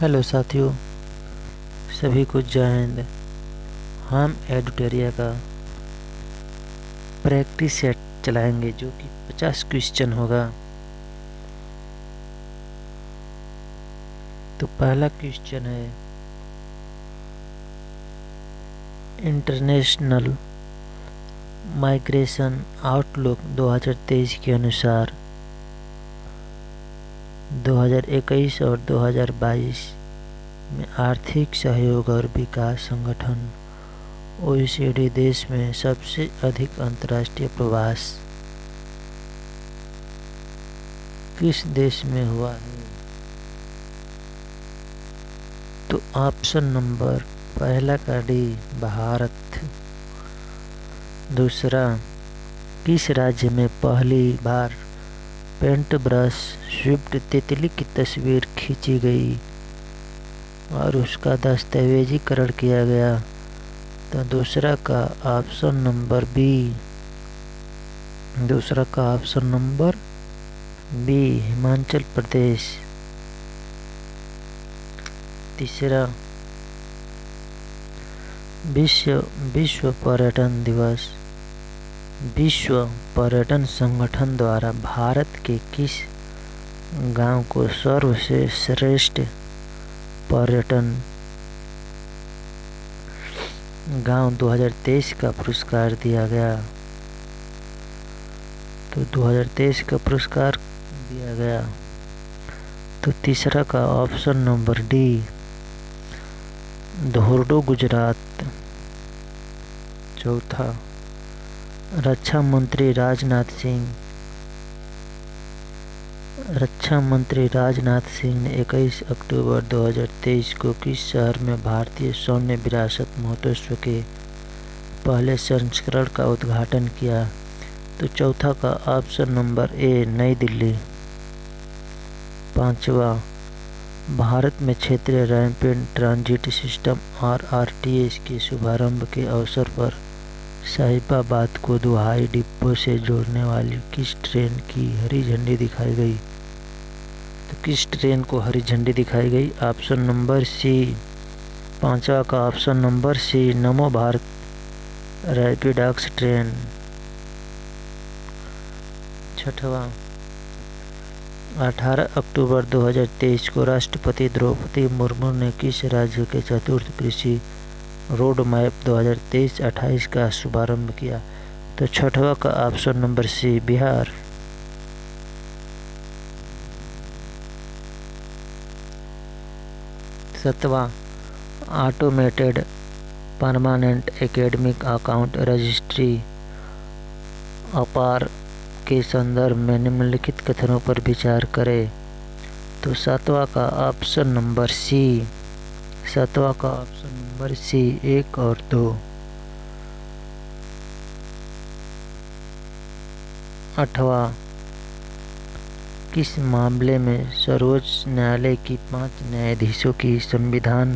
Hello साथियों, सभी को जय हिंद। हम एडुटेरिया का प्रैक्टिस सेट चलाएंगे जो कि 50 क्वेश्चन होगा। तो पहला क्वेश्चन है, इंटरनेशनल माइग्रेशन आउटलुक 2023 के अनुसार 2021 और 2022 में आर्थिक सहयोग और विकास संगठन OECD देश में सबसे अधिक अंतर्राष्ट्रीय प्रवास किस देश में हुआ है? तो ऑप्शन नंबर पहला का डी, भारत। दूसरा, किस राज्य में पहली बार पेंट ब्रश स्विफ्ट तितली की तस्वीर खींची गई और उसका दस्तावेजीकरण किया गया? तो दूसरा का ऑप्शन नंबर बी। दूसरा का option number B, Himachal Pradesh. तीसरा, विश्व पर्यटन दिवस विश्व पर्यटन संगठन द्वारा भारत के किस गांव को सर्वश्रेष्ठ पर्यटन गांव 2023 का पुरस्कार दिया गया? तो 2023 का पुरस्कार दिया गया। तो तीसरा का option number D, Dhordo, Gujarat. चौथा, रक्षा मंत्री राजनाथ सिंह ने 21 अक्टूबर 2023 को किस शहर में भारतीय सैन्य विरासत महोत्सव के पहले संस्करण का उद्घाटन किया? तो चौथा का ऑप्शन नंबर ए, नई दिल्ली। पांचवा, भारत में क्षेत्रीय रैपिड ट्रांजिट सिस्टम RRTS के शुभारंभ के अवसर पर साहिबाबाद को दुहाई डिब्बों से जोड़ने वाली किस ट्रेन की हरी झंडी दिखाई गई? तो किस ट्रेन को हरी झंडी दिखाई गई? Option number C. पांचवा का ऑप्शन नंबर सी, नमो भारत रैपिडॉक्स ट्रेन। छठवां, 18 अक्टूबर 2023 को राष्ट्रपति द्रौपदी मुर्मू ने किस राज्य के चतुर्थ कृषि रोड मैप 2023-28 का शुभारंभ किया? तो छठवां का ऑप्शन नंबर सी, बिहार। सातवां, automated permanent academic account registry APAAR के संदर्भ में निम्नलिखित कथनों पर विचार करें? तो सातवां का ऑप्शन नंबर सी। सातवां का ऑप्शन नंबर सी, 1 और 2। आठवां, किस मामले में सर्वोच्च न्यायालय की 5 न्यायाधीशों की संविधान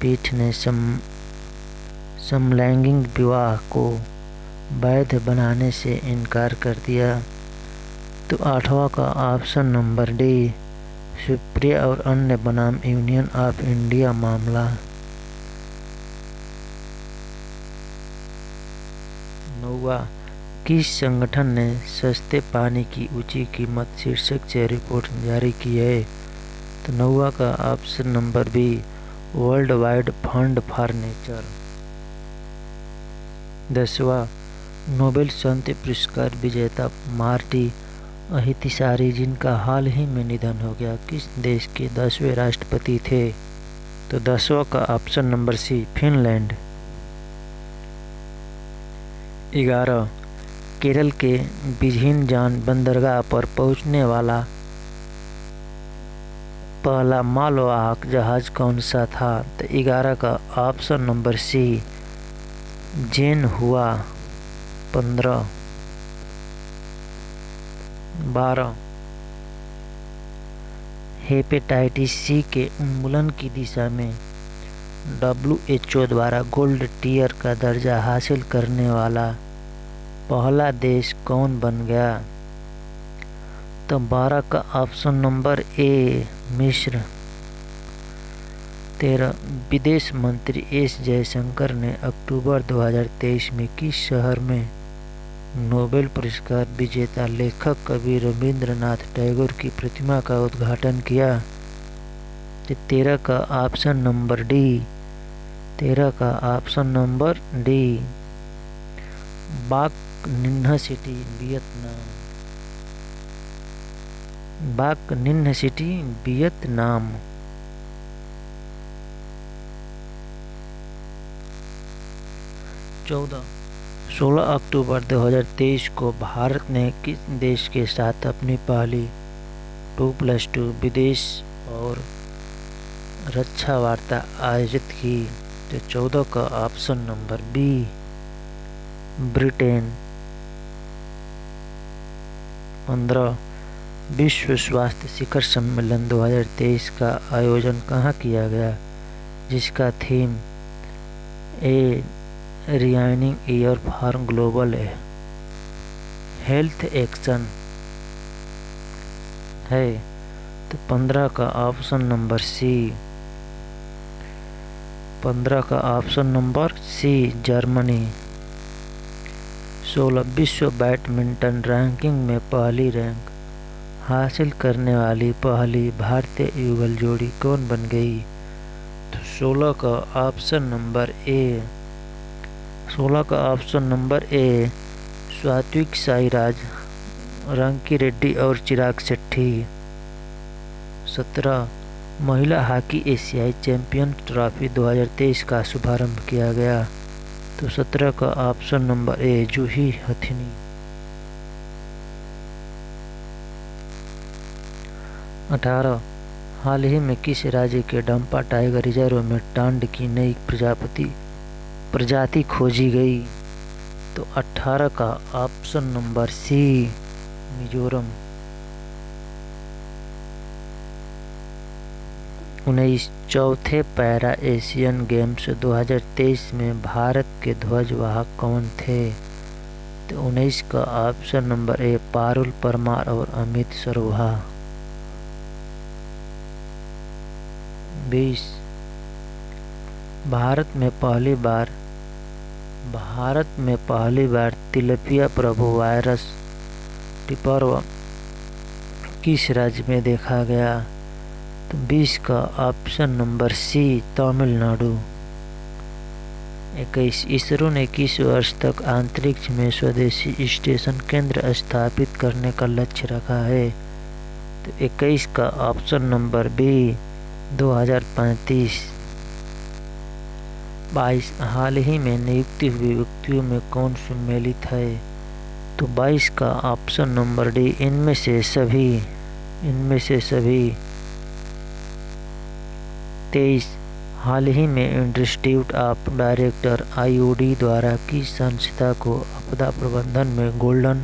पीठ ने समलैंगिक विवाह को वैध बनाने से इनकार कर दिया? तो आठवां का ऑप्शन नंबर डी, सुप्रिया और अन्य बनाम यूनियन ऑफ इंडिया मामला। नौवां, किस संगठन ने सस्ते पानी की ऊंची कीमत शीर्षक से रिपोर्ट जारी की है? तो नौवां का option number B, world wide fund for nature. 10वां, नोबेल शांति पुरस्कार विजेता मार्टी अहितिसारी जिनका हाल ही में निधन हो गया, किस देश के 10वें राष्ट्रपति थे? तो 10वां का option number C, Finland. 11, Kerala के विझिनजान बंदरगाह पर पहुंचने वाला पहला मालवाहक जहाज कौन सा था? तो 11 का ऑप्शन नंबर सी, जेन हुआ 15। 12, हेपेटाइटिस सी के उन्मूलन की दिशा में WHO द्वारा गोल्ड टियर का दर्जा हासिल करने वाला पहला देश कौन बन गया? तो 12 का ऑप्शन नंबर ए, मिस्र। 13 विदेश मंत्री एस जयशंकर ने अक्टूबर 2023 में किस शहर में नोबेल पुरस्कार विजेता लेखक कवि रविंद्रनाथ टैगोर की प्रतिमा का उद्घाटन किया? 13 का ऑप्शन नंबर डी। 13 का ऑप्शन नंबर डी, बाक निन्ह सिटी, वियतनाम। बाक निन्ह सिटी, वियतनाम। 16 अक्टूबर 2023 को भारत ने किस देश के साथ अपनी पहली 2+2 विदेश और रक्षा वार्ता आयोजित की? तो 14 का ऑप्शन नंबर बी, ब्रिटेन। 15 विश्व स्वास्थ्य शिखर सम्मेलन 2023 का आयोजन कहाँ किया गया, जिसका theme a reigning year for global health action है? तो 15 का ऑप्शन नंबर सी। 15 का ऑप्शन नंबर सी, जर्मनी। 16 विश्व बैडमिंटन रैंकिंग में पहली रैंक हासिल करने वाली पहली भारतीय युगल जोड़ी कौन बन गई? तो 16 का ऑप्शन नंबर ए। 16 का ऑप्शन नंबर ए, सात्विक साईराज, रंकी रेड्डी और चिराग शेट्टी। 17 महिला हॉकी एशियाई चैंपियन ट्रॉफी 2023 का शुभारंभ किया गया? तो 17 का ऑप्शन नंबर ए, जूही हथिनी। 18 हाल ही में किस राज्य के डंपा टाइगर रिजर्व में टांड की नई प्रजाति खोजी गई? तो 18 का ऑप्शन नंबर सी, मिजोरम। 19 चौथे पैरा एशियन गेम्स 2023 में भारत के ध्वजवाहक कौन थे? तो 19 का ऑप्शन नंबर ए, पारुल परमार और अमित सरोहा। 20 भारत में पहली बार तिलपिया प्रभु वायरस टिपर्व किस राज्य में देखा गया? तो 20 का option number C, Tamil Nadu. 21 ISRO ने किस वर्ष तक अंतरिक्ष में स्वदेशी स्टेशन केंद्र स्थापित करने का लक्ष्य रखा है? तो 21 का ऑप्शन नंबर बी, 2035। 22 हाल ही में नियुक्ति हुई व्यक्तियों में कौन सम्मिलित है? तो 22 का ऑप्शन नंबर डी, इनमें से सभी। 23 हाल ही में इंस्टीट्यूट ऑफ डायरेक्टर IOD द्वारा किस संस्था को आपदा प्रबंधन में गोल्डन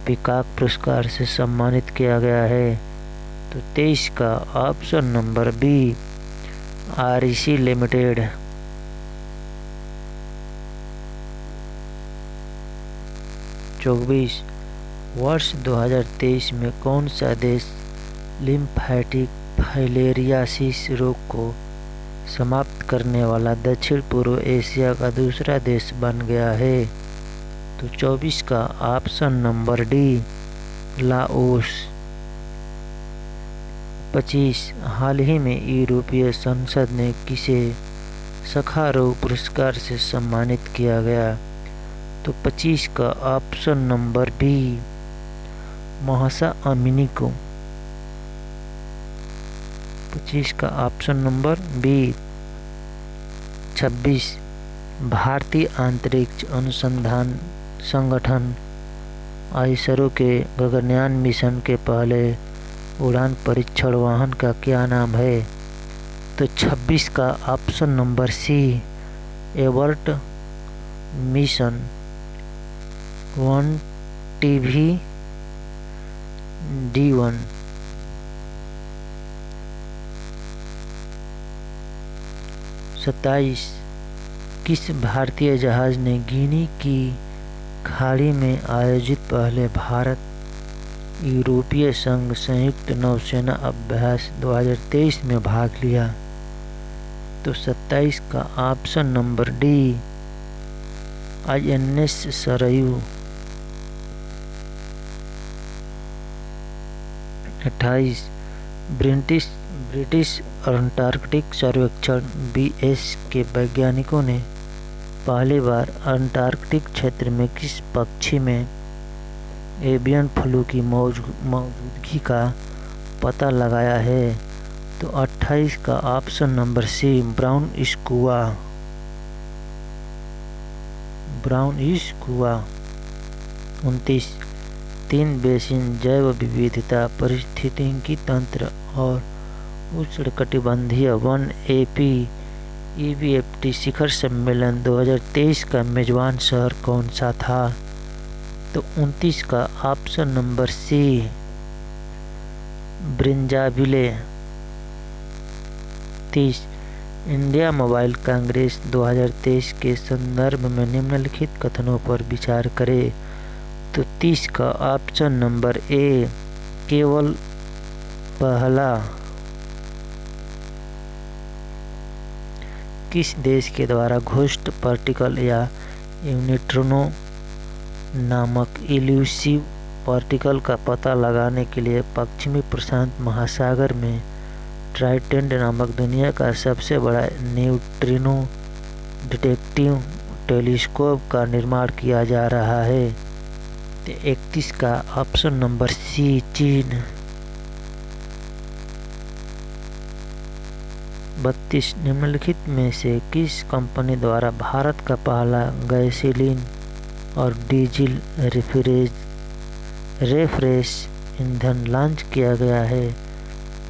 पीकॉक पुरस्कार से सम्मानित किया गया है? तो 23 का option number B, REC limited. 24 वर्ष 2023 में कौन सा देश लिम्फेटिक फाइलेरियासिस रोग को समाप्त करने वाला दक्षिण पूर्व एशिया का दूसरा देश बन गया है? तो 24 का ऑप्शन नंबर डी, लाओस। 25 हाल ही में यूरोपीय संसद ने किसे सखारोव पुरस्कार से सम्मानित किया गया? तो 25 का option number B, Mahsa Amini को। 25 का ऑप्शन नंबर बी। 26 भारतीय अंतरिक्ष अनुसंधान संगठन ISRO के गगनयान मिशन के पहले उड़ान परीक्षण वाहन का क्या नाम है? तो 26 का option number C, abort mission 1 TV-D1। 27 किस भारतीय जहाज ने गिनी की खाड़ी में आयोजित पहले भारत यूरोपीय संघ संयुक्त नौसेना अभ्यास 2023 में भाग लिया? तो 27 का option number D INS Saryu. 28 British Antarctic सर्वेक्षण BS के वैज्ञानिकों ने पहली बार अंटार्कटिक क्षेत्र में किस पक्षी में एवियन फ्लू की मौजूदगी का पता लगाया है? तो 28 का option number C brown skua. 29 तीन बेसिन जैव विविधता, पारिस्थितिकी तंत्र और उष्णकटिबंधीय वन EBFT शिखर सम्मेलन 2023 का मेजबान शहर कौन सा था? तो 29 का option number C Brazzaville. 30 India mobile congress 2023 के संदर्भ में निम्नलिखित कथनों पर विचार करें। तो 30 का ऑप्शन नंबर ए केवल पहला। किस देश के द्वारा घोस्ट पार्टिकल या न्यूट्रिनो नामक इल्यूसिव पार्टिकल का पता लगाने के लिए पश्चिमी प्रशांत महासागर में ट्राइडेंट नामक दुनिया का सबसे बड़ा न्यूट्रिनो डिटेक्टिव टेलीस्कोप का निर्माण किया जा रहा है? 31 का ऑप्शन नंबर सी चीन। 32 निम्नलिखित में से किस कंपनी द्वारा भारत का पहला गैसीलीन और डीजल रेफ्रेश ईंधन लॉन्च किया गया है?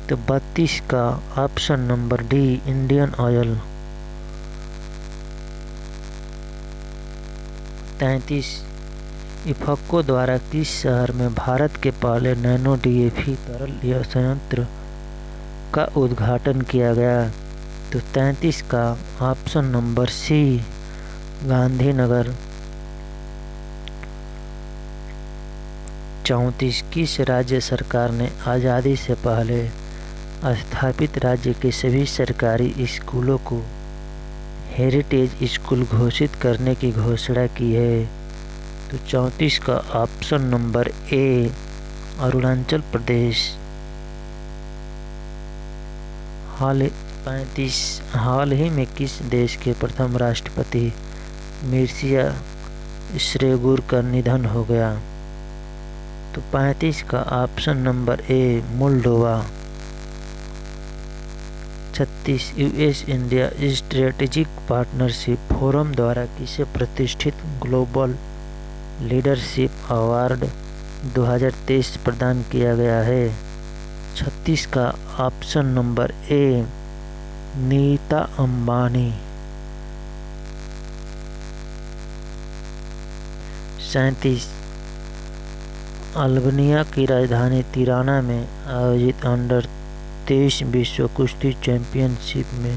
तो 32 का option number D Indian oil. 33 IFFCO द्वारा किस शहर में भारत के पहले नैनो DAP तरल संयंत्र का उद्घाटन किया गया? तो 33 का ऑप्शन नंबर सी गांधीनगर। 34 किस राज्य सरकार ने आज़ादी से पहले स्थापित राज्य के सभी सरकारी स्कूलों को हेरिटेज स्कूल घोषित करने की घोषणा की है? तो 34 का ऑप्शन नंबर ए अरुणाचल प्रदेश। 35 हाल ही में किस देश के प्रथम राष्ट्रपति मिर्सिया श्रेगुर का निधन हो गया? तो 35 का ऑप्शन नंबर ए Moldova. 36 US India strategic partnership forum द्वारा किसे प्रतिष्ठित ग्लोबल लीडरशिप अवार्ड 2023 प्रदान किया गया है? 36 का option number A Nita Ambani. 37 Albania की राजधानी तिराना में आयोजित अंडर 23 विश्व कुश्ती चैंपियनशिप में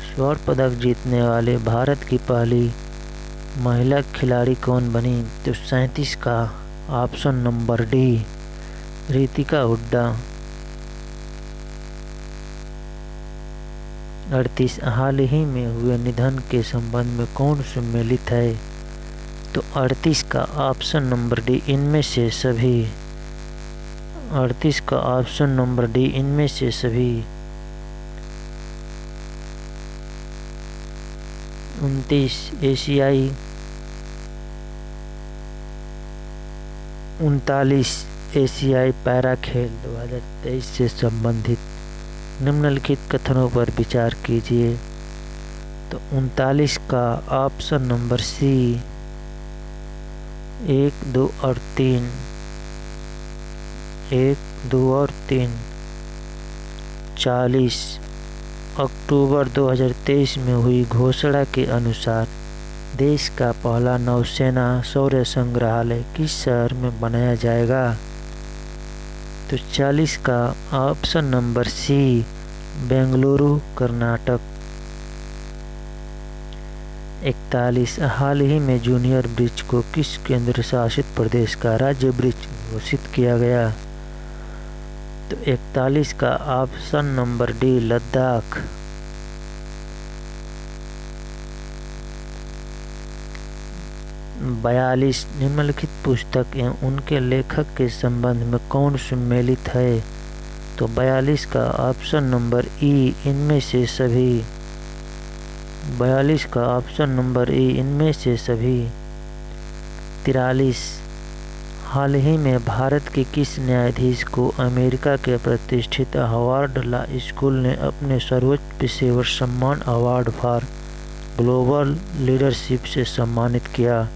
स्वर्ण पदक जीतने वाले भारत की पहली महिला खिलाड़ी कौन बनी? तो 37 का option number D Ritika Hooda. 38 हाल ही में हुए निधन के संबंध में कौन सम्मिलित है? तो 38 का ऑप्शन नंबर डी इनमें से सभी। 38 का ऑप्शन नंबर डी इनमें से सभी। 39 एशियाई पैरा खेल 2023 से संबंधित निम्नलिखित कथनों पर विचार कीजिए। तो 39 का ऑप्शन नंबर सी 1, 2 और 3। 1, 2 और 3। 40 अक्टूबर 2023 में हुई घोषणा के अनुसार देश का पहला नौसेना शौर्य संग्रहालय किस शहर में बनाया जाएगा? तो 40 का option number C Bengaluru Karnataka. 41 हाल ही में जूनियर ब्रिज को किस केंद्र शासित प्रदेश का राज्य ब्रिज घोषित किया गया? तो 41 का ऑप्शन नंबर डी लद्दाख। 42 निम्नलिखित पुस्तक एवं उनके लेखक के संबंध में कौन सम्मिलित है? तो 42 का ऑप्शन नंबर ई इनमें से सभी। 42 का ऑप्शन नंबर ई इनमें से सभी। 43 हाल ही में भारत के किस न्यायाधीश को अमेरिका के प्रतिष्ठित हार्वर्ड लॉ स्कूल ने अपने सर्वोच्च पेशेवर सम्मान अवार्ड फॉर ग्लोबल लीडरशिप से सम्मानित किया?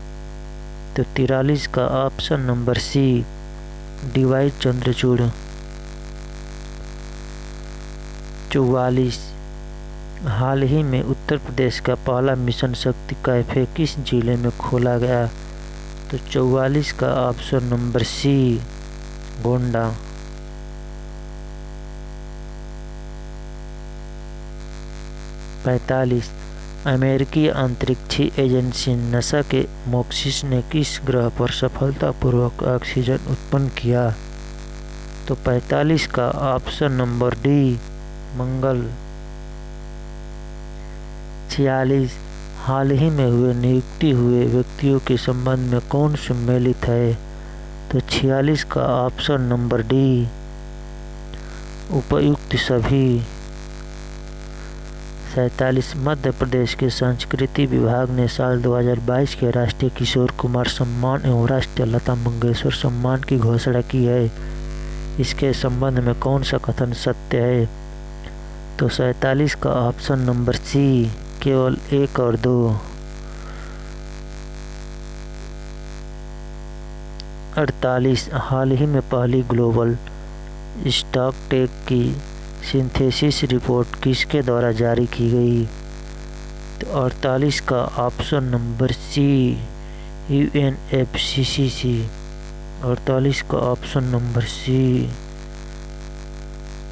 तो 43 का option number C D Y. Chandrachud. 44 हाल ही में उत्तर प्रदेश का पहला मिशन शक्ति कैफे किस जिले में खोला गया? तो 44 का ऑप्शन नंबर सी गोंडा। 45 अमेरिकी अंतरिक्षी एजेंसी नासा के मोक्सिस ने किस ग्रह पर सफलतापूर्वक ऑक्सीजन उत्पन्न किया? तो 45 का ऑप्शन नंबर डी मंगल। 46 हाल ही में नियुक्ति हुए व्यक्तियों के संबंध में कौन सम्मिलित है? तो 46 का ऑप्शन नंबर डी उपर्युक्त सभी। 47 मध्य प्रदेश के संस्कृति विभाग ने साल 2022 के राष्ट्रीय किशोर कुमार सम्मान एवं राष्ट्रीय लता मंगेशकर सम्मान की घोषणा की है। इसके संबंध में कौन सा कथन सत्य है? तो 47 का ऑप्शन नंबर सी केवल 1 और 2। 48 हाल ही में पहली ग्लोबल स्टॉक टेक की सिंथेसिस रिपोर्ट किसके द्वारा जारी की गई? तो 48 का ऑप्शन नंबर सी UNFCCC। 48 का ऑप्शन नंबर सी।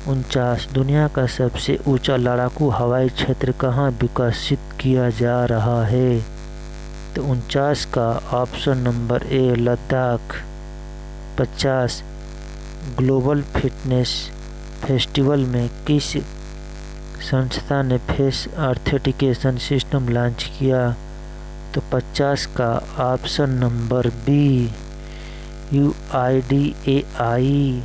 49 दुनिया का सबसे ऊंचा लड़ाकू हवाई क्षेत्र कहाँ विकसित किया जा रहा है? तो 49 का ऑप्शन नंबर ए लद्दाख। 50 ग्लोबल फिटनेस फेस्टिवल में किस संस्था ने फेस ऑथेंटिकेशन सिस्टम लॉन्च किया? तो 50 का ऑप्शन नंबर बी UIDAI।